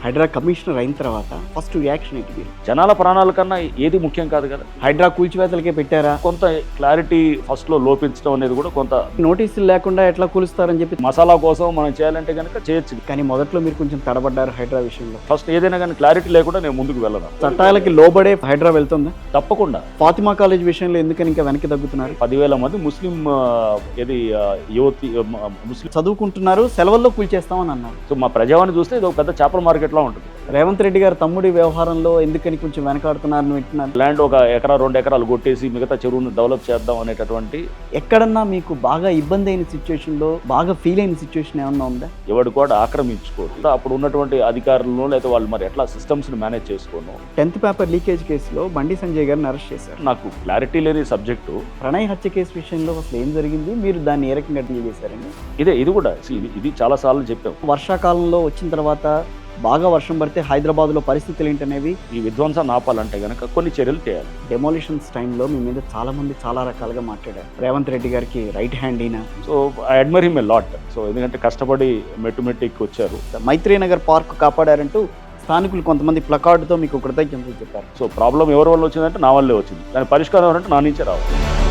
Hydraa commissioner అయిన తర్వాత first reaction ఏంటి మీరు? జనాల ప్రాణాల కన్నా ఏది ముఖ్యం కాదు కదా. హైడ్రా కూల్చివేతలకే పెట్టారా? కొంత క్లారిటీ ఫస్ట్లో లోపించడం అనేది కూడా కొంత నోటీసులు లేకుండా ఎట్లా కూలుస్తారని చెప్పి మసాలా కోసం మనం చేయాలంటే కనుక చేయొచ్చు. కానీ మొదట్లో మీరు కొంచెం తడబడ్డారు హైడ్రా విషయంలో. ఫస్ట్ ఏదైనా కానీ క్లారిటీ లేకుండా నేను ముందుకు వెళ్ళను. చట్టాలకి లోబడే హైడ్రా వెళ్తుందా? తప్పకుండా. ఫాతిమా కాలేజ్ విషయంలో ఎందుకని ఇంకా వెనక్కి తగ్గుతున్నారు? 10,000 మంది ముస్లిం యువతి ముస్లిం చదువుకుంటున్నారు, సెలవుల్లో కూల్చేస్తామని అన్నారు. సో మా ప్రజావాణి చూస్తే ఇది ఒక పెద్ద చేపల మార్కెట్లా ఉంటుంది. రేవంత్ రెడ్డి గారు తమ్ముడి వ్యవహారంలో ఎందుకని కొంచెం వెనకాడుతున్నారని వింటున్నారు. ల్యాండ్ 1 ఎకరా 2 ఎకరాలు కొట్టేసి మిగతా చెరువును డెవలప్ చేద్దాం అనేటటువంటి ఎక్కడన్నా మీకు బాగా ఇబ్బంది అయిన సిచ్యువేషన్లో బాగా ఫీల్ అయిన సిచ్యువేషన్ ఏమన్నా ఉందా? ఎవడు కూడా ఆక్రమించుకోరు. అప్పుడు ఉన్నటువంటి అధికారులను లేదా వాళ్ళు మరి ఎట్లా సిస్టమ్స్ని మేనేజ్ చేసుకోను. 10th పేపర్ లీకేజ్ కేసులో బండి సంజయ్ గారిని అరెస్ట్ చేశారు. నాకు క్లారిటీ లేని సబ్జెక్టు. ప్రణయ్ హత్య కేసు విషయంలో అసలు ఏం జరిగింది, మీరు దాన్ని ఏ రకంగా డీల్ చేశారండి? ఇది కూడా ఇది చాలాసార్లు చెప్పాం. వర్షాకాలంలో వచ్చిన తర్వాత బాగా వర్షం పడితే హైదరాబాద్లో పరిస్థితులు ఏంటనేవి ఈ విధ్వంసాన్ని ఆపాలంటే కనుక కొన్ని చర్యలు చేయాలి. డెమోలిషన్స్ టైంలో మీ మీద చాలా మంది చాలా రకాలుగా మాట్లాడారు. రేవంత్ రెడ్డి గారికి రైట్ హ్యాండ్ అయినా. So I admire him a lot. So ఎందుకంటే కష్టపడి మెట్టుమెట్టికి వచ్చారు. మైత్రీ నగర్ పార్క్ కాపాడారంటూ స్థానికులు కొంతమంది ప్లకార్డుతో మీకు కృతజ్ఞతలు చెప్పారు. సో ప్రాబ్లం ఎవరి వల్ల వచ్చిందంటే నా వల్లే వచ్చింది. దాని పరిష్కారం ఎవరంటే నా నుంచే రావాలి.